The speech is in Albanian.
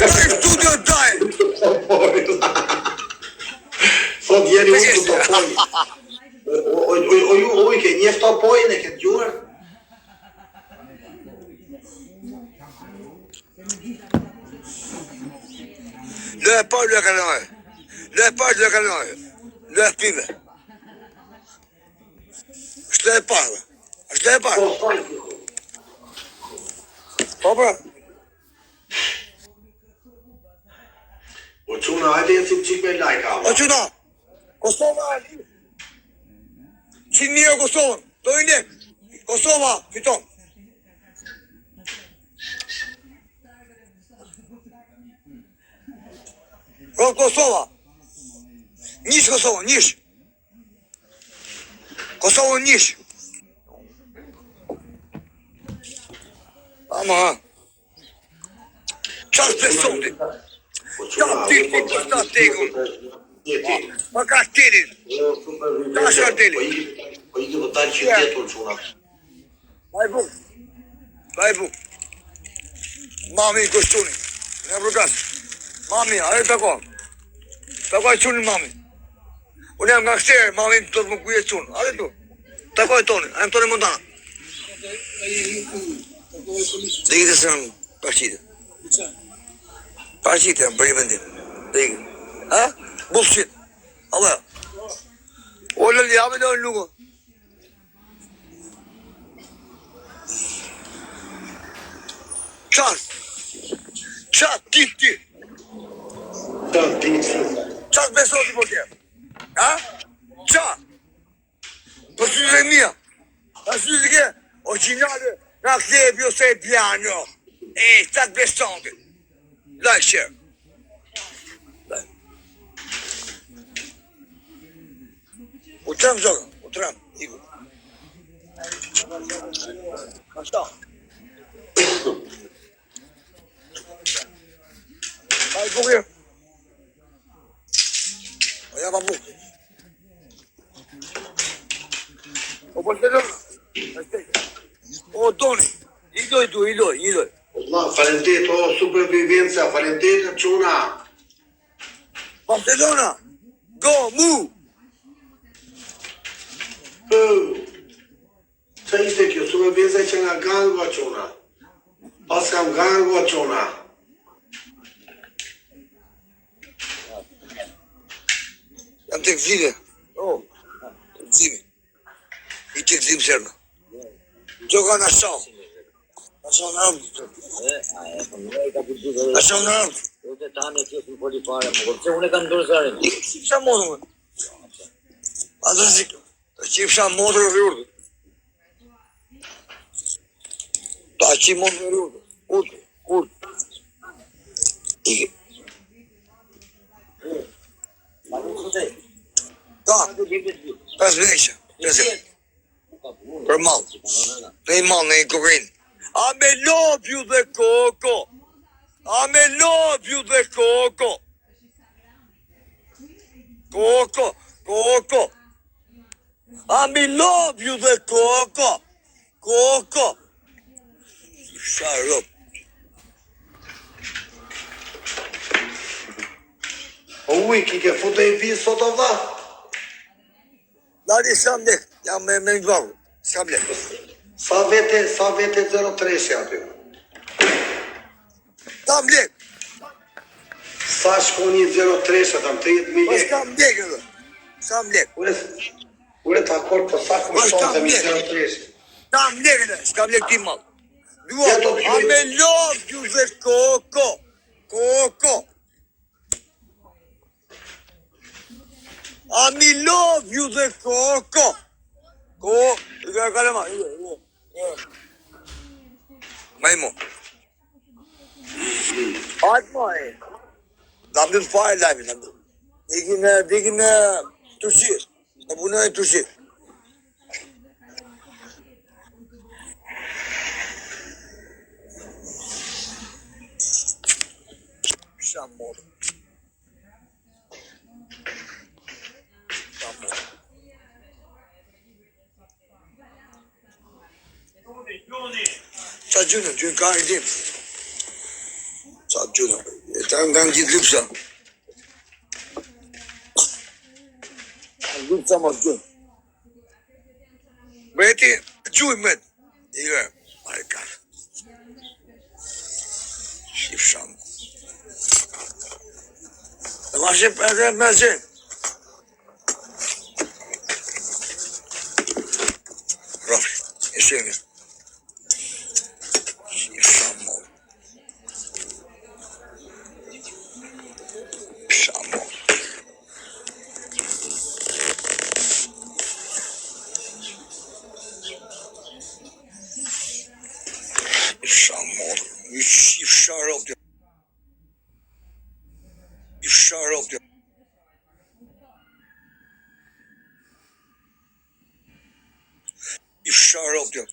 Qaj studio daj? Thot jeri unë të topoj. O ju ke njef topojnë e këtë gjuar? Lë e parë, lë e kanojë. Lë e parë, lë e kanojë. Lë e pive. Është lë e parë. Është lë e parë. Po, pra. O quna, hajde jetë si më qik me lajka. O quna, Kosova, 100.000 euro Kosovën, do i nek. Kosova, fiton. Pro Kosova. Nish Kosova, nish. Kosova, nish. Ama, qas besoni. Qa ti kusta tegun. Ma ka shterin. Ta shterin. Po i këtë talë që tjetur quna. Baj buk. Mami kështuni. Në Burgas. Mami, ajo të kohë. Të kohë qunin mami. Unë jam nga kështerë, mami të të më kuje qunë. Ajo tu. Të kohë toni, ajo më toni Montana. Dhe i të së në parqitë. Parqitë jam për i vendim. Dhe i këtë. Ha? Bullshit. Allah. O lëllë jam e do në lukë. Qas ti. Qas beso ti po tjerë. Ha? Qa? Për syrë e mija. Për syrë e ke, originale, nga klebi ose e piano. Qas beson ti. Like, share. U tram zoga, u tram, iku. Ashta. Ai buke. O ja pa buke. O Barcelona. O Doni. I doj. Allah, falendet, o supervivencia, falendet e quna. Barcelona. Go, mu. Qa ishte kjo, supervivencia që nga gango quna. Pas kam gango quna. Jam të këzime. Të këzime. I të këzime sërnë. Gjoka në shau. Në shau në rëmë. Në shau në rëmë. Uite tane që është në polifare, më kërë, që unë e kanë ndurë zarin. I qipësha modë, më. A të zikë. Të qipësha modë në rrërdë. Ta qipë modë në rrërdë. Urtë. Ike. Ta. 5 vekësha. Për malë. Në i malë, në i kokrinë. A me lopju dhe koko. Koko. I'm in love you the Coco. Shut up. O uj, ki ke fute i pi sot o dha? Lari s'kam lek, jam me një dvarë, s'kam lek. Sa vete 03 aty? S'kam lek, Sa shkoni 03 atam 30.000 po lek? s'kam lek edhe. S'kam lek, Ure të akord, po sa kushton dhe mi 03? s'kam lek ti malë. Dua, I'm in love you the Coco. I'm in love you the Coco. Kalema. Majmo. Atma e. Dam të fare live, dam të. Dikim tushir. Të punoj tushir. Shamor. Qa gjynë ka një dim. Qa gjuna. Ta nga gjithë lypsa. Lypsa mos gjuna. Breti, gjuj met. Ire, marikar. Shif shamë. E ma shif edhe me zhe. Rafi, e shemi. Shif shamë. Shamë. Şamol, ifşar oldu. İfşar oldu. İfşar oldu.